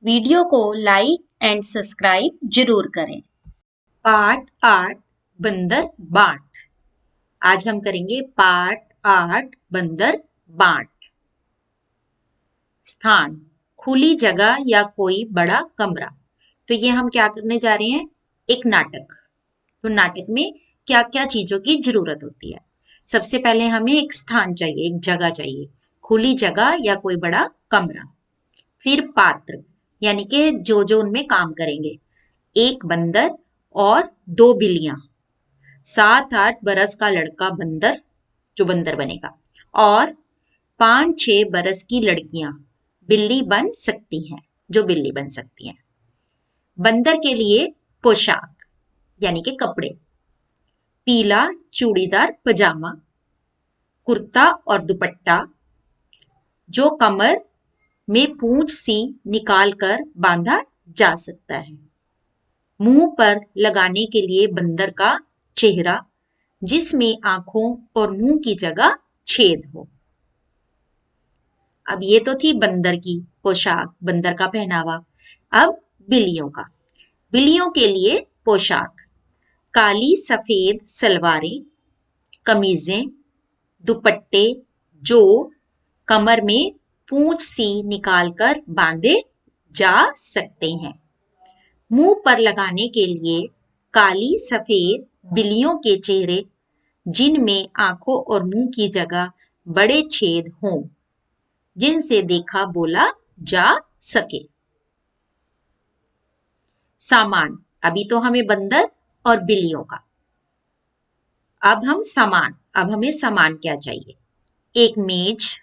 Video को like and subscribe जरूर करें। पाठ 8 बंदर बाट। आज हम करेंगे पाठ 8 बंदर बाट। स्थान खुली जगह या कोई बड़ा कमरा। तो ये हम क्या करने जा रहे हैं, एक नाटक। तो नाटक में क्या क्या चीजों की जरूरत होती है। सबसे पहले हमें एक स्थान चाहिए, एक जगह चाहिए, खुली जगह या कोई बड़ा कमरा। फिर पात्र यानी कि जो जो उनमें काम करेंगे, एक बंदर और दो बिल्लियां, 7-8 बरस का लड़का बंदर जो बंदर बनेगा, और 5-6 बरस की लड़कियां बिल्ली बन सकती हैं, जो बिल्ली बन सकती हैं। बंदर के लिए पोशाक यानी कि कपड़े, पीला चूड़ीदार पजामा, कुर्ता और दुपट्टा जो कमर में पूंछ सी निकालकर बांधा जा सकता है। मुंह पर लगाने के लिए बंदर का चेहरा जिसमें आंखों और मुंह की जगह छेद हो। अब ये तो थी बंदर की पोशाक, बंदर का पहनावा। अब बिल्लियों का, बिल्लियों के लिए पोशाक काली सफेद सलवारें, कमीजें, दुपट्टे जो कमर में पूंछ सी निकालकर बांधे जा सकते हैं। मुंह पर लगाने के लिए काली सफेद बिल्लियों के चेहरे जिनमें आंखों और मुंह की जगह बड़े छेद हों, जिनसे देखा बोला जा सके। सामान, अभी तो हमें बंदर और बिल्लियों का। अब हमें सामान क्या चाहिए, एक मेज,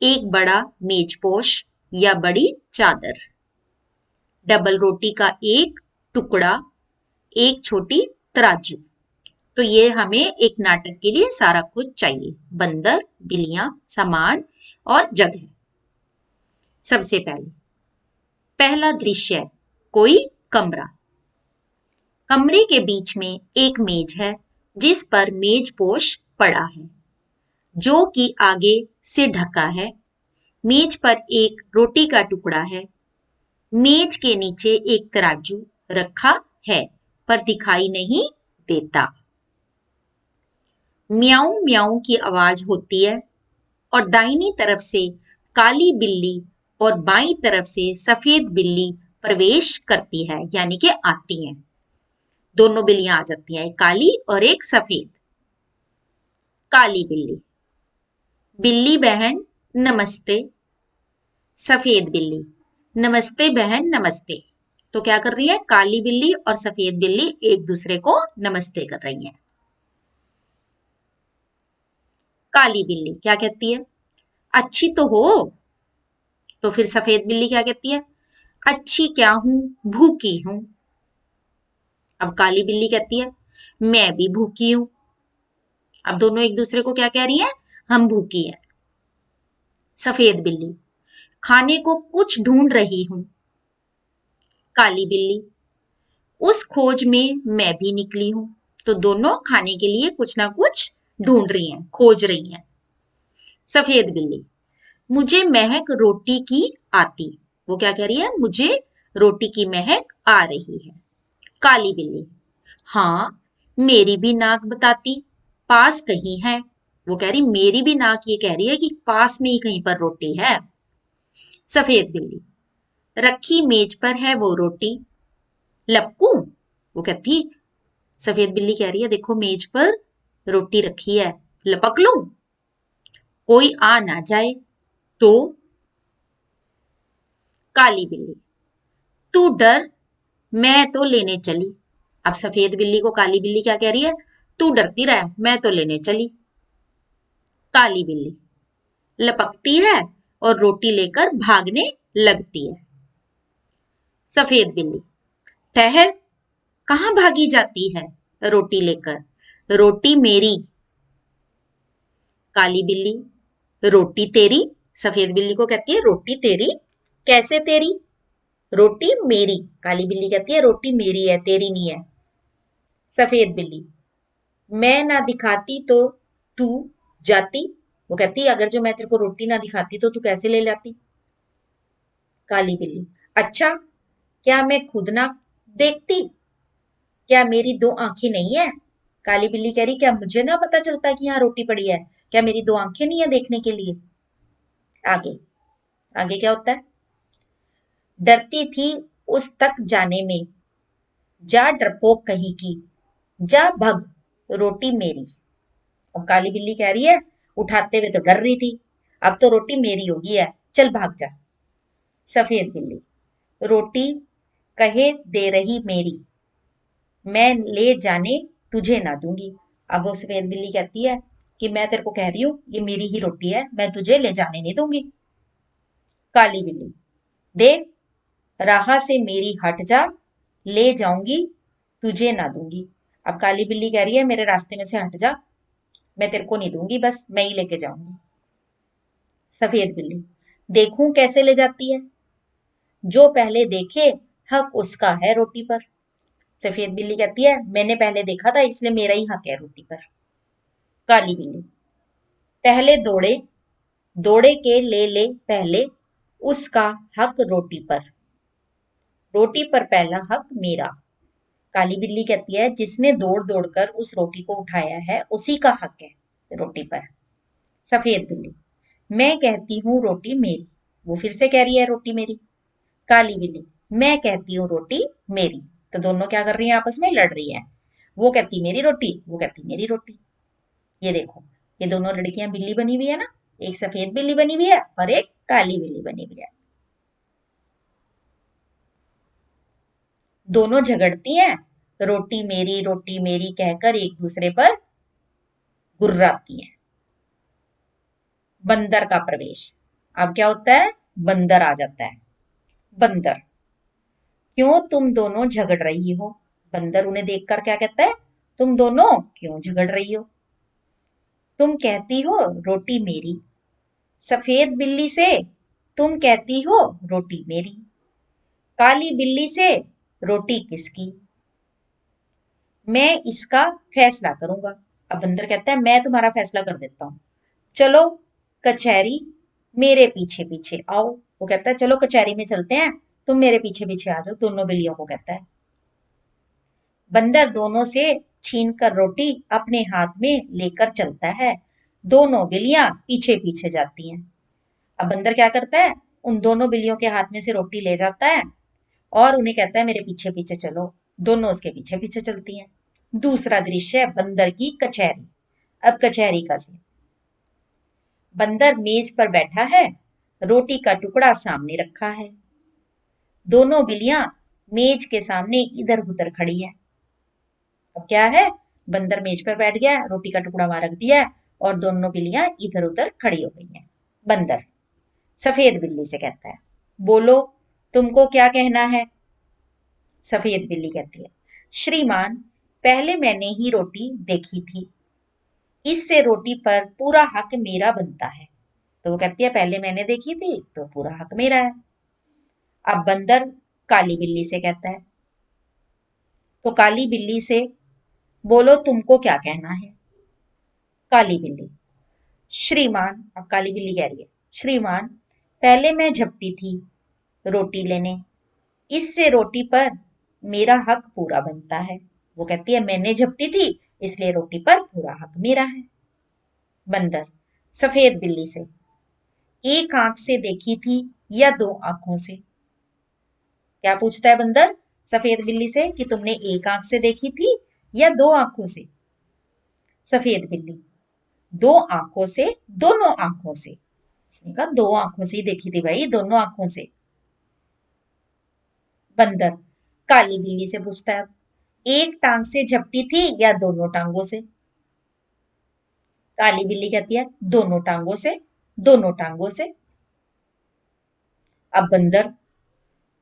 एक बड़ा मेजपोश या बड़ी चादर, डबल रोटी का एक टुकड़ा, एक छोटी तराजू। तो ये हमें एक नाटक के लिए सारा कुछ चाहिए, बंदर, बिल्लियां, सामान और जगह। सबसे पहला दृश्य, कोई कमरा। कमरे के बीच में एक मेज है जिस पर मेजपोश पड़ा है जो कि आगे से ढका है। मेज पर एक रोटी का टुकड़ा है। मेज के नीचे एक तराजू रखा है पर दिखाई नहीं देता। म्याऊं म्याऊं की आवाज होती है और दाहिनी तरफ से काली बिल्ली और बाईं तरफ से सफेद बिल्ली प्रवेश करती है, यानी कि आती हैं। दोनों बिल्लियां आ जाती हैं, एक काली और एक सफेद। काली बिल्ली, बिल्ली बहन नमस्ते। सफेद बिल्ली, नमस्ते बहन नमस्ते। तो क्या कर रही है, काली बिल्ली और सफेद बिल्ली एक दूसरे को नमस्ते कर रही हैं। काली बिल्ली क्या कहती है, अच्छी तो हो। तो फिर सफेद बिल्ली क्या कहती है, अच्छी क्या हूं, भूखी हूं। अब काली बिल्ली कहती है, मैं भी भूखी हूं। अब दोनों एक दूसरे को क्या कह रही हैं, हम भूखी हैं। सफेद बिल्ली, खाने को कुछ ढूंढ रही हूं। काली बिल्ली, उस खोज में मैं भी निकली हूं। तो दोनों खाने के लिए कुछ ना कुछ ढूंढ रही हैं, खोज रही हैं। सफेद बिल्ली, मुझे महक रोटी की आती। वो क्या कह रही है, मुझे रोटी की महक आ रही है। काली बिल्ली, हाँ मेरी भी नाक बताती, पास कहीं है। वो कह रही मेरी भी नाक ये कह रही है कि पास में ही कहीं पर रोटी है। सफेद बिल्ली, रखी मेज पर है वो रोटी, लपकू। वो कहती, सफेद बिल्ली कह रही है देखो मेज पर रोटी रखी है, लपक लूं, कोई आ ना जाए तो। काली बिल्ली, तू डर, मैं तो लेने चली। अब सफेद बिल्ली को काली बिल्ली क्या कह रही है, तू डरती रह, मैं तो लेने चली। काली बिल्ली लपकती है और रोटी लेकर भागने लगती है। सफेद बिल्ली, ठहर, कहाँ भागी जाती है रोटी लेकर, रोटी मेरी। काली बिल्ली, रोटी तेरी। सफेद बिल्ली को कहती है रोटी तेरी, कैसे तेरी, रोटी मेरी। काली बिल्ली कहती है रोटी मेरी है, तेरी नहीं है। सफेद बिल्ली, मैं ना दिखाती तो तू जाती। वो कहती अगर जो मैं तेरे को रोटी ना दिखाती तो तू कैसे ले जाती। काली बिल्ली, अच्छा, क्या मैं खुद ना देखती? क्या मेरी दो आंखें नहीं है? काली बिल्ली कह रही, क्या मुझे ना पता चलता कि यहाँ रोटी पड़ी है? क्या मेरी दो आंखें नहीं है देखने के लिए? आगे, आगे क्या होता है? डरती थी उस तक जाने में, जा डरपोक कहीं की, जा भग, रोटी मेरी। अब काली बिल्ली कह रही है, उठाते हुए तो डर रही थी, अब तो रोटी मेरी होगी है, चल भाग जा। सफेद बिल्ली, रोटी कहे दे रही मेरी, मैं ले जाने तुझे ना दूंगी। अब वो सफेद बिल्ली कहती है कि मैं तेरे को कह रही हूँ ये मेरी ही रोटी है, मैं तुझे ले जाने नहीं दूंगी। काली बिल्ली, देख, राह से मेरी हट जा, ले जाऊंगी तुझे ना दूंगी। अब काली बिल्ली कह रही है मेरे रास्ते में से हट जा, मैं तेरे को नहीं दूंगी, बस मैं ही लेके जाऊंगी। सफेद बिल्ली, देखूं कैसे ले जाती है, जो पहले देखे हक उसका है रोटी पर। सफेद बिल्ली कहती है मैंने पहले देखा था इसलिए मेरा ही हक है रोटी पर। काली बिल्ली, पहले दौड़े, दौड़े के ले ले पहले उसका हक रोटी पर, रोटी पर पहला हक मेरा। काली बिल्ली कहती है जिसने दौड़ दौड़ कर उस रोटी को उठाया है उसी का हक है रोटी पर। सफेद बिल्ली, मैं कहती हूँ रोटी मेरी, वो फिर से कह रही है रोटी मेरी। काली बिल्ली, मैं कहती हूँ रोटी मेरी। तो दोनों क्या कर रही हैं, आपस में लड़ रही हैं। वो कहती मेरी रोटी, वो कहती मेरी रोटी। ये देखो, ये दोनों लड़कियां बिल्ली बनी हुई है ना, एक सफेद बिल्ली बनी हुई है और एक काली बिल्ली बनी हुई है। दोनों झगड़ती हैं, रोटी मेरी कहकर एक दूसरे पर गुर्राती हैं। बंदर का प्रवेश। अब क्या होता है, बंदर आ जाता है। बंदर, क्यों तुम दोनों झगड़ रही हो? बंदर उन्हें देखकर क्या कहता है, तुम दोनों क्यों झगड़ रही हो? तुम कहती हो रोटी मेरी। सफेद बिल्ली से, तुम कहती हो रोटी मेरी। काली बिल्ली से, रोटी किसकी? मैं इसका फैसला करूंगा। अब बंदर कहता है मैं तुम्हारा फैसला कर देता हूँ, चलो कचहरी, मेरे पीछे पीछे आओ। वो कहता है चलो कचहरी में चलते हैं, तुम मेरे पीछे पीछे आ जाओ, दोनों बिल्लियों को कहता है। बंदर दोनों से छीन कर रोटी अपने हाथ में लेकर चलता है, दोनों बिल्लियां पीछे पीछे जाती हैं। अब बंदर क्या करता है, उन दोनों बिल्लियों के हाथ में से रोटी ले जाता है और उन्हें कहता है मेरे पीछे पीछे चलो। दोनों उसके पीछे पीछे चलती हैं। दूसरा दृश्य है बंदर की कचहरी। अब कचहरी का सीन। बंदर मेज पर बैठा है, रोटी का टुकड़ा सामने रखा है। दोनों बिल्लियां मेज के सामने इधर उधर खड़ी है। अब क्या है, बंदर मेज पर बैठ गया, रोटी का टुकड़ा वहां रख दिया और दोनों बिल्लियां इधर उधर खड़ी हो गई हैं। बंदर सफेद बिल्ली से कहता है, बोलो तुमको क्या कहना है? सफेद बिल्ली कहती है, श्रीमान, पहले मैंने ही रोटी देखी थी, इससे रोटी पर पूरा हक मेरा बनता है। तो वो कहती है पहले मैंने देखी थी तो पूरा हक मेरा है। अब बंदर काली बिल्ली से कहता है, तो काली बिल्ली से, बोलो तुमको क्या कहना है? काली बिल्ली, श्रीमान, अब काली बिल्ली कह रही है, श्रीमान, पहले मैं झपटी थी रोटी लेने, इससे रोटी पर मेरा हक पूरा बनता है। वो कहती है मैंने झपटी थी इसलिए रोटी पर पूरा हक मेरा है। बंदर सफेद बिल्ली से, एक आंख से देखी थी या दो आंखों से? क्या पूछता है बंदर सफेद बिल्ली से कि तुमने एक आंख से देखी थी या दो आंखों से? सफेद बिल्ली, दो आंखों से, दोनों आंखों से। उसने कहा दो आंखों से ही देखी थी भाई, दोनों आंखों से। बंदर काली बिल्ली से पूछता है, एक टांग से झपटी थी या दोनों टांगों से? काली बिल्ली कहती है दोनों टांगों से, दोनों टांगों से। अब बंदर,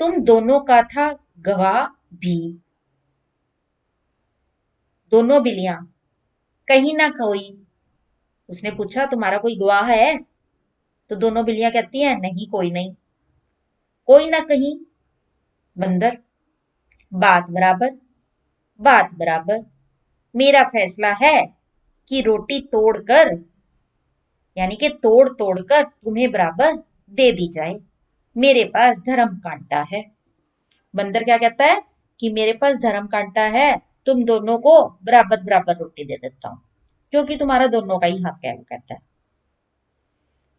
तुम दोनों का था गवाह भी। दोनों बिल्लियां, कहीं ना कोई, उसने पूछा तुम्हारा कोई गवाह है? तो दोनों बिल्लियां कहती हैं नहीं कोई नहीं। कोई ना कहीं। बंदर, बात बराबर, बात बराबर, मेरा फैसला है कि रोटी तोड़कर, यानी कि तोड़ तोड़ कर तुम्हें बराबर दे दी जाए। मेरे पास धर्म कांटा है। बंदर क्या कहता है कि मेरे पास धर्म कांटा है, तुम दोनों को बराबर बराबर रोटी दे देता हूं, क्योंकि तुम्हारा दोनों का ही हक है, वो कहता है।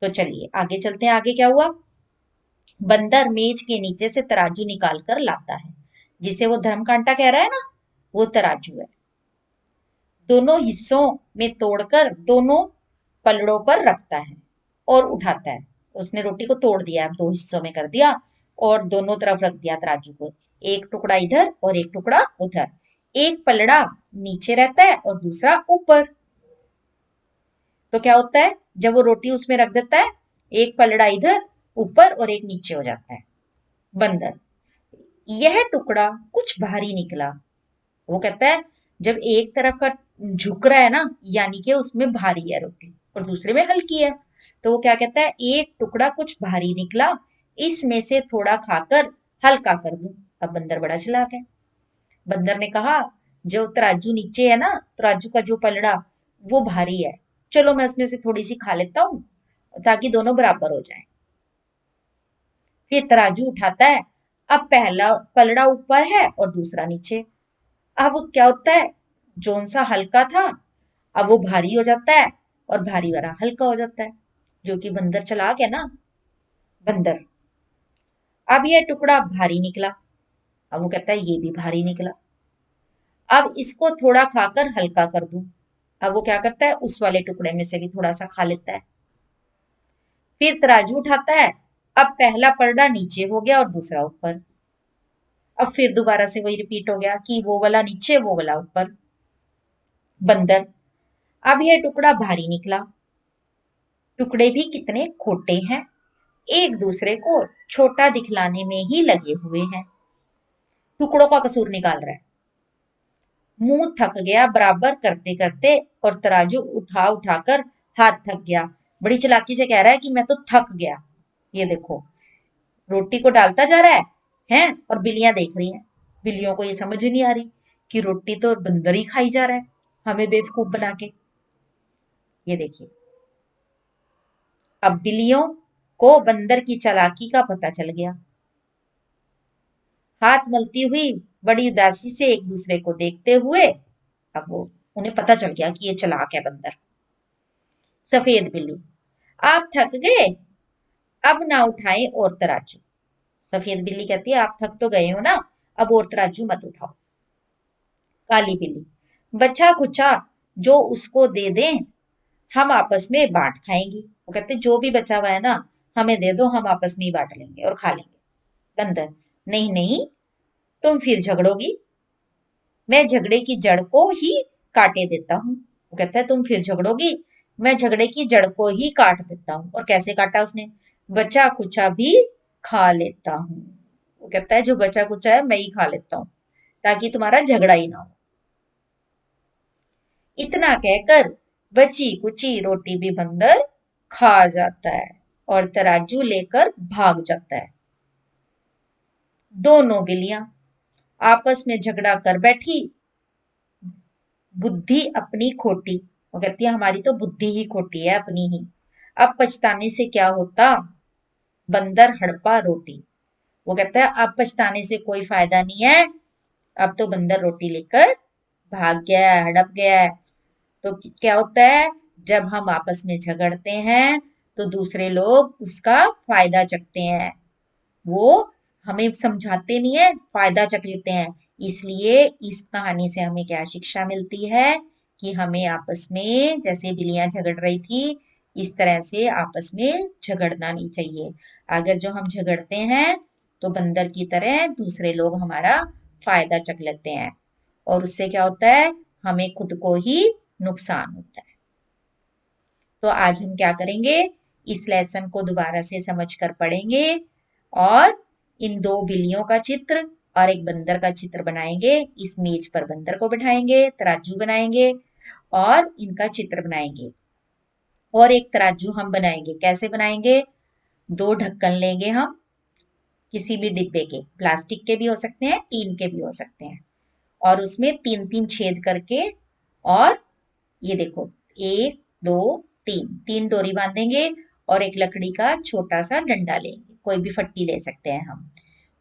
तो चलिए आगे चलते हैं, आगे क्या हुआ। बंदर मेज के नीचे से तराजू निकाल कर लाता है, जिसे वो धर्म कांटा कह रहा है ना, वो तराजू है। दोनों हिस्सों में तोड़कर दोनों पलड़ों पर रखता है और उठाता है। उसने रोटी को तोड़ दिया, दो हिस्सों में कर दिया और दोनों तरफ रख दिया तराजू को, एक टुकड़ा इधर और एक टुकड़ा उधर। एक पलड़ा नीचे रहता है और दूसरा ऊपर। तो क्या होता है, जब वो रोटी उसमें रख देता है, एक पलड़ा इधर ऊपर और एक नीचे हो जाता है। बंदर, यह टुकड़ा कुछ भारी निकला। वो कहता है जब एक तरफ का झुक रहा है ना, यानी कि उसमें भारी है रोटी और दूसरे में हल्की है, तो वो क्या कहता है, एक टुकड़ा कुछ भारी निकला, इसमें से थोड़ा खाकर हल्का कर दूं। अब बंदर बड़ा चालाक है। बंदर ने कहा, जो तराजू नीचे है ना, तराजू का जो पलड़ा वो भारी है, चलो मैं उसमें से थोड़ी सी खा लेता हूँ ताकि दोनों बराबर हो जाए। फिर तराजू उठाता है। अब पहला पलड़ा ऊपर है और दूसरा नीचे। अब क्या होता है, जोन सा हल्का था अब वो भारी हो जाता है और भारी वाला हल्का हो जाता है, जो कि बंदर चालाक है ना। बंदर, अब यह टुकड़ा भारी निकला। अब वो कहता है ये भी भारी निकला, अब इसको थोड़ा खाकर हल्का कर दूं। अब वो क्या करता है, उस वाले टुकड़े में से भी थोड़ा सा खा लेता है। फिर तराजू उठाता है। अब पहला पलड़ा नीचे हो गया और दूसरा ऊपर। अब फिर दोबारा से वही रिपीट हो गया कि वो वाला नीचे वो वाला ऊपर। बंदर, अब यह टुकड़ा भारी निकला। टुकड़े भी कितने खोटे हैं, एक दूसरे को छोटा दिखलाने में ही लगे हुए हैं। टुकड़ों का कसूर निकाल रहा है। मुंह थक गया बराबर करते करते और तराजू उठा उठाकर हाथ थक गया। बड़ी चालाकी से कह रहा है कि मैं तो थक गया। ये देखो, रोटी को डालता जा रहा है हैं, और बिल्लियां देख रही हैं। बिल्लियों को ये समझ ही नहीं आ रही कि रोटी तो बंदर ही खाई जा रहा है, हमें बेवकूफ बना के। ये देखिए, अब बिल्लियों को बंदर की चालाकी का पता चल गया। हाथ मलती हुई बड़ी उदासी से एक दूसरे को देखते हुए, अब वो उन्हें पता चल गया कि ये चालाक है बंदर। सफेद बिल्ली, आप थक गए, अब ना उठाएं और तराजू। सफेद बिल्ली कहती है आप थक तो गए हो ना, अब और तराजू मत उठाओ। काली बिल्ली, बचा कुचा जो उसको दे दें, हम आपस में बांट खाएंगी। वो कहते जो भी बचा हुआ है ना, हमें दे दो, हम आपस में ही बांट लेंगे और खा लेंगे। बंदर, नहीं नहीं, तुम फिर झगड़ोगी, मैं झगड़े की जड़ को ही काटे देता हूँ। वो कहता है तुम फिर झगड़ोगी, मैं झगड़े की जड़ को ही काट देता हूँ। और कैसे काटा उसने, बचा कुचा भी खा लेता हूँ। वो कहता है जो बचा कुचा है मैं ही खा लेता हूँ, ताकि तुम्हारा झगड़ा ही ना हो। इतना कहकर बची कुची रोटी भी बंदर खा जाता है और तराजू लेकर भाग जाता है। दोनों बिल्लियां आपस में झगड़ा कर बैठी, बुद्धि अपनी खोटी। वो कहती है हमारी तो बुद्धि ही खोटी है अपनी ही, अब पछताने से क्या होता, बंदर हड़पा रोटी। वो कहता है अब पछताने से कोई फायदा नहीं है, अब तो बंदर रोटी लेकर भाग गया है, हड़प गया है। तो क्या होता है, जब हम आपस में झगड़ते हैं तो दूसरे लोग उसका फायदा चखते हैं, वो हमें समझाते नहीं है, फायदा चख लेते हैं। इसलिए इस कहानी से हमें क्या शिक्षा मिलती है कि हमें आपस में, जैसे बिल्लियां झगड़ रही थी, इस तरह से आपस में झगड़ना नहीं चाहिए। अगर जो हम झगड़ते हैं तो बंदर की तरह दूसरे लोग हमारा फायदा चख लेते हैं और उससे क्या होता है, हमें खुद को ही नुकसान होता है। तो आज हम क्या करेंगे, इस लेसन को दोबारा से समझ कर पढ़ेंगे और इन दो बिल्लियों का चित्र और एक बंदर का चित्र बनाएंगे। इस मेज पर बंदर को बिठाएंगे, तराजू बनाएंगे और इनका चित्र बनाएंगे। और एक तराजू हम बनाएंगे, कैसे बनाएंगे, दो ढक्कन लेंगे हम किसी भी डिब्बे के, प्लास्टिक के भी हो सकते हैं, टीन के भी हो सकते हैं, और उसमें तीन तीन छेद करके, और ये देखो, एक दो तीन, तीन डोरी बांधेंगे और एक लकड़ी का छोटा सा डंडा लेंगे। कोई भी फट्टी ले सकते हैं हम।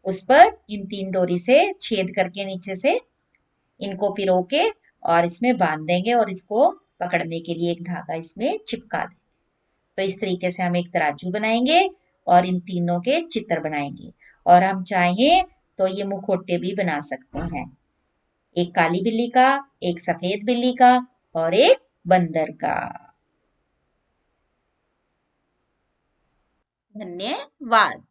उस पर इन 3 डोरी से छेद करके नीचे से इनको पिरो के और इसमें बांध देंगे और इसको पकड़ने के लिए एक धागा इसमें चिपका देंगे। तो इस तरीके से हम एक तराजू बनाएंगे और इन तीनों के चित्र बनाएंगे। और हम चाहें तो ये मुखौटे भी बना सकते हैं, एक काली बिल्ली का, एक सफेद बिल्ली का और एक बंदर का। धन्यवाद।